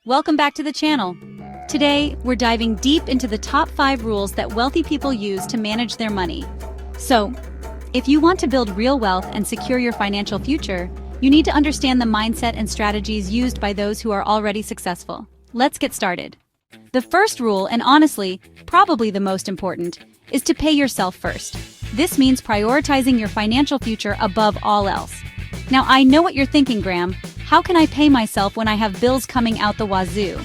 Welcome back to the channel. Today, we're diving deep into the top 5 rules that wealthy people use to manage their money. So, if you want to build real wealth and secure your financial future, you need to understand the mindset and strategies used by those who are already successful. Let's get started. The first rule, and honestly, probably the most important, is to pay yourself first. This means prioritizing your financial future above all else. Now, I know what you're thinking, Graham. How can I pay myself when I have bills coming out the wazoo?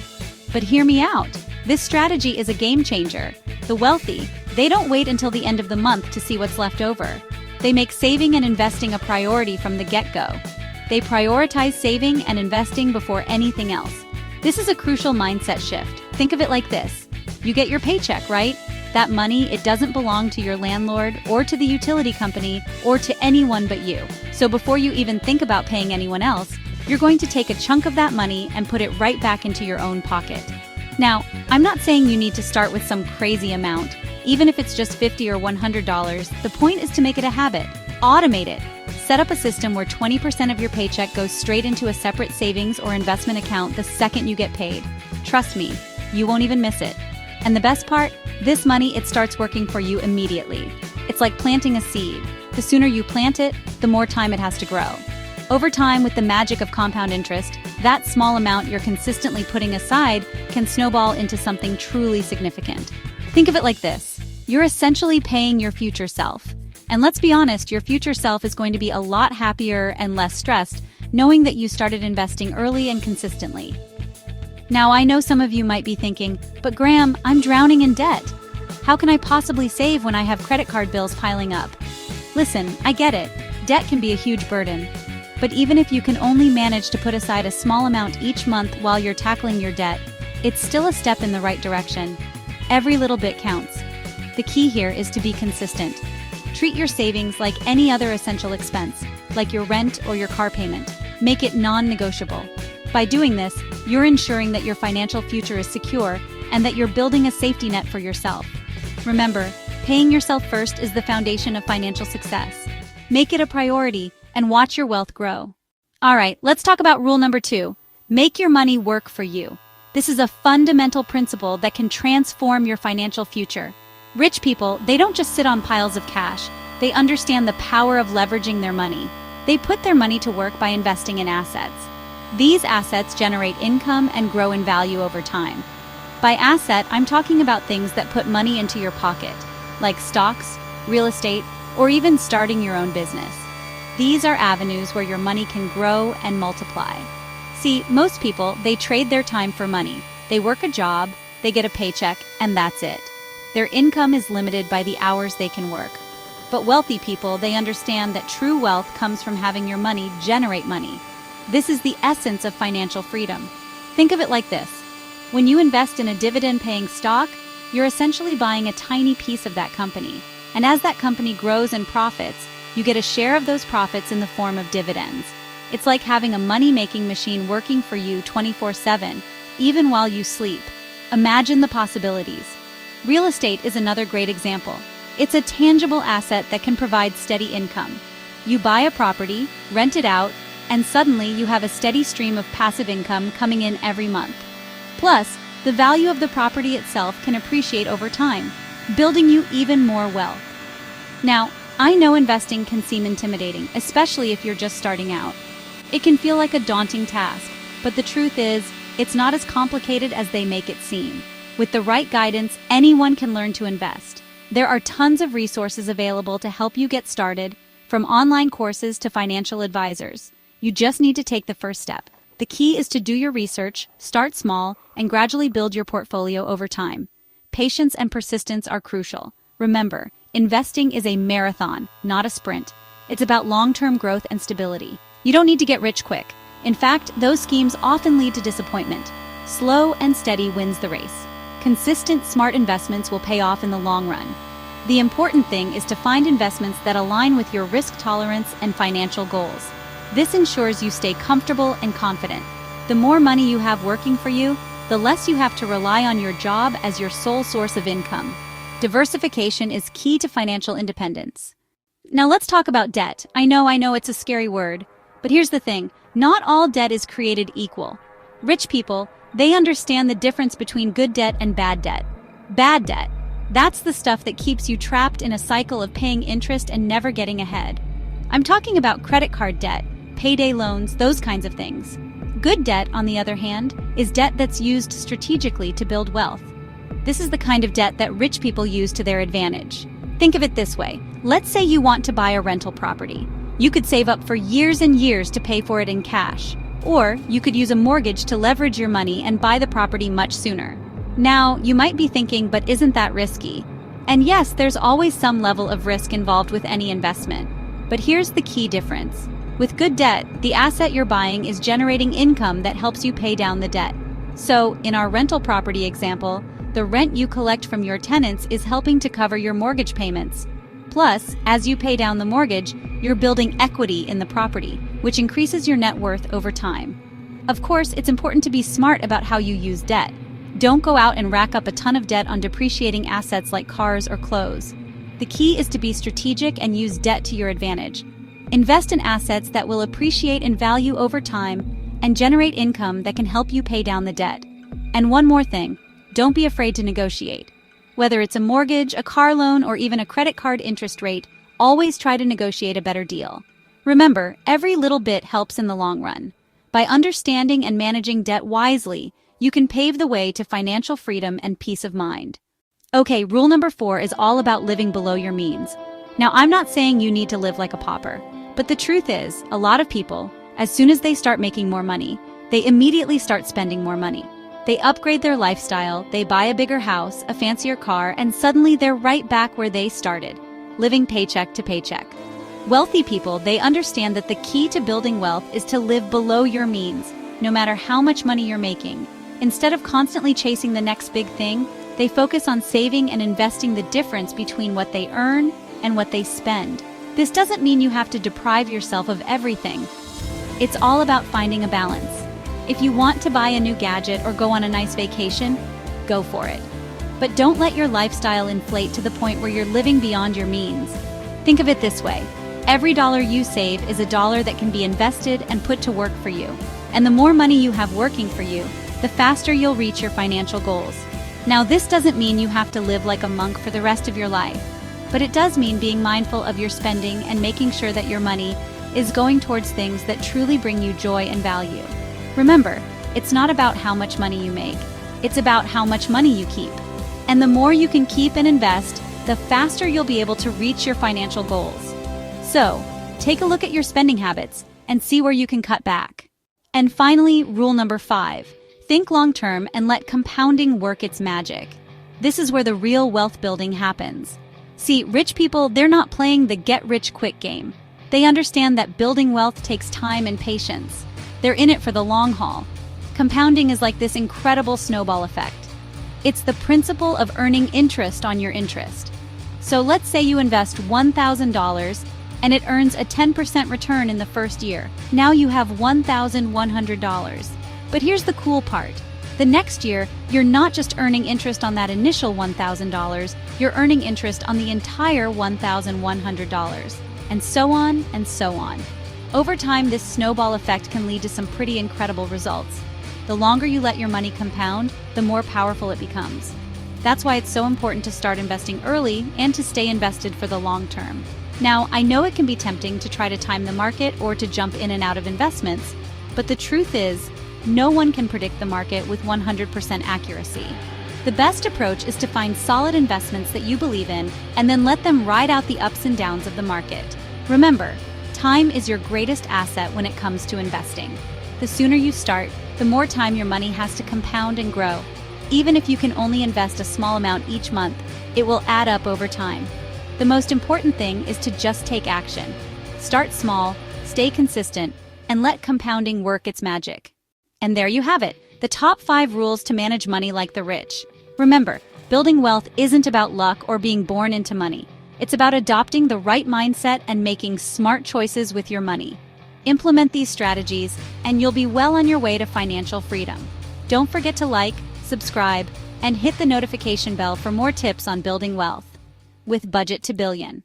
But hear me out. This strategy is a game changer. The wealthy, they don't wait until the end of the month to see what's left over. They make saving and investing a priority from the get-go. They prioritize saving and investing before anything else. This is a crucial mindset shift. Think of it like this. You get your paycheck, right? That money, it doesn't belong to your landlord or to the utility company or to anyone but you. So before you even think about paying anyone else, you're going to take a chunk of that money and put it right back into your own pocket. Now, I'm not saying you need to start with some crazy amount. Even if it's just $50 or $100, the point is to make it a habit. Automate it. Set up a system where 20% of your paycheck goes straight into a separate savings or investment account the second you get paid. Trust me, you won't even miss it. And the best part? This money, it starts working for you immediately. It's like planting a seed. The sooner you plant it, the more time it has to grow. Over time, with the magic of compound interest, that small amount you're consistently putting aside can snowball into something truly significant. Think of it like this. You're essentially paying your future self. And let's be honest, your future self is going to be a lot happier and less stressed, knowing that you started investing early and consistently. Now, I know some of you might be thinking, but Graham, I'm drowning in debt. How can I possibly save when I have credit card bills piling up? Listen, I get it. Debt can be a huge burden. But even if you can only manage to put aside a small amount each month while you're tackling your debt, it's still a step in the right direction. Every little bit counts. The key here is to be consistent. Treat your savings like any other essential expense, like your rent or your car payment. Make it non-negotiable. By doing this, you're ensuring that your financial future is secure and that you're building a safety net for yourself. Remember, paying yourself first is the foundation of financial success. Make it a priority and watch your wealth grow. All right, let's talk about rule number 2. Make your money work for you. This is a fundamental principle that can transform your financial future. Rich people, they don't just sit on piles of cash. They understand the power of leveraging their money. They put their money to work by investing in assets. These assets generate income and grow in value over time. By asset, I'm talking about things that put money into your pocket, like stocks, real estate, or even starting your own business. These are avenues where your money can grow and multiply. See, most people, they trade their time for money. They work a job, they get a paycheck, and that's it. Their income is limited by the hours they can work. But wealthy people, they understand that true wealth comes from having your money generate money. This is the essence of financial freedom. Think of it like this. When you invest in a dividend-paying stock, you're essentially buying a tiny piece of that company. And as that company grows and profits, you get a share of those profits in the form of dividends. It's like having a money-making machine working for you 24/7, even while you sleep. Imagine the possibilities. Real estate is another great example. It's a tangible asset that can provide steady income. You buy a property, rent it out, and suddenly you have a steady stream of passive income coming in every month. Plus, the value of the property itself can appreciate over time, building you even more wealth. Now, I know investing can seem intimidating, especially if you're just starting out. It can feel like a daunting task, but the truth is, it's not as complicated as they make it seem. With the right guidance, anyone can learn to invest. There are tons of resources available to help you get started, from online courses to financial advisors. You just need to take the first step. The key is to do your research, start small, and gradually build your portfolio over time. Patience and persistence are crucial. Remember, investing is a marathon, not a sprint. It's about long-term growth and stability. You don't need to get rich quick. In fact, those schemes often lead to disappointment. Slow and steady wins the race. Consistent, smart investments will pay off in the long run. The important thing is to find investments that align with your risk tolerance and financial goals. This ensures you stay comfortable and confident. The more money you have working for you, the less you have to rely on your job as your sole source of income. Diversification is key to financial independence. Now let's talk about debt. I know it's a scary word, but here's the thing. Not all debt is created equal. Rich people, They understand the difference between good debt and bad debt. Bad debt, that's the stuff that keeps you trapped in a cycle of paying interest and never getting ahead. I'm talking about credit card debt, payday loans, those kinds of things. Good debt, on the other hand, is debt that's used strategically to build wealth. This is the kind of debt that rich people use to their advantage. Think of it this way. Let's say you want to buy a rental property. You could save up for years and years to pay for it in cash. Or you could use a mortgage to leverage your money and buy the property much sooner. Now, you might be thinking, but isn't that risky? And yes, there's always some level of risk involved with any investment. But here's the key difference. With good debt, the asset you're buying is generating income that helps you pay down the debt. So, in our rental property example, the rent you collect from your tenants is helping to cover your mortgage payments. Plus, as you pay down the mortgage, you're building equity in the property, which increases your net worth over time. Of course, it's important to be smart about how you use debt. Don't go out and rack up a ton of debt on depreciating assets like cars or clothes. The key is to be strategic and use debt to your advantage. Invest in assets that will appreciate in value over time and generate income that can help you pay down the debt. And one more thing, don't be afraid to negotiate. Whether it's a mortgage, a car loan, or even a credit card interest rate, always try to negotiate a better deal. Remember, every little bit helps in the long run. By understanding and managing debt wisely, you can pave the way to financial freedom and peace of mind. Okay, rule number 4 is all about living below your means. Now, I'm not saying you need to live like a pauper, but the truth is, a lot of people, as soon as they start making more money, they immediately start spending more money. They upgrade their lifestyle, they buy a bigger house, a fancier car, and suddenly they're right back where they started, living paycheck to paycheck. Wealthy people, they understand that the key to building wealth is to live below your means, no matter how much money you're making. Instead of constantly chasing the next big thing, they focus on saving and investing the difference between what they earn and what they spend. This doesn't mean you have to deprive yourself of everything. It's all about finding a balance. If you want to buy a new gadget or go on a nice vacation, go for it. But don't let your lifestyle inflate to the point where you're living beyond your means. Think of it this way. Every dollar you save is a dollar that can be invested and put to work for you. And the more money you have working for you, the faster you'll reach your financial goals. Now, this doesn't mean you have to live like a monk for the rest of your life, but it does mean being mindful of your spending and making sure that your money is going towards things that truly bring you joy and value. Remember, it's not about how much money you make, it's about how much money you keep. And the more you can keep and invest, the faster you'll be able to reach your financial goals. So, take a look at your spending habits and see where you can cut back. And finally, rule number 5. Think long-term and let compounding work its magic. This is where the real wealth building happens. See, rich people, they're not playing the get-rich-quick game. They understand that building wealth takes time and patience. They're in it for the long haul. Compounding is like this incredible snowball effect. It's the principle of earning interest on your interest. So let's say you invest $1,000 and it earns a 10% return in the first year. Now you have $1,100. But here's the cool part. The next year, you're not just earning interest on that initial $1,000, you're earning interest on the entire $1,100, and so on and so on. Over time, this snowball effect can lead to some pretty incredible results. The longer you let your money compound, the more powerful it becomes. That's why it's so important to start investing early and to stay invested for the long term. Now, I know it can be tempting to try to time the market or to jump in and out of investments, but the truth is, no one can predict the market with 100% accuracy. The best approach is to find solid investments that you believe in and then let them ride out the ups and downs of the market. Remember, time is your greatest asset when it comes to investing. The sooner you start, the more time your money has to compound and grow. Even if you can only invest a small amount each month, it will add up over time. The most important thing is to just take action. Start small, stay consistent, and let compounding work its magic. And there you have it, the top 5 rules to manage money like the rich. Remember, building wealth isn't about luck or being born into money. It's about adopting the right mindset and making smart choices with your money. Implement these strategies, and you'll be well on your way to financial freedom. Don't forget to like, subscribe, and hit the notification bell for more tips on building wealth. With Budget to Billion.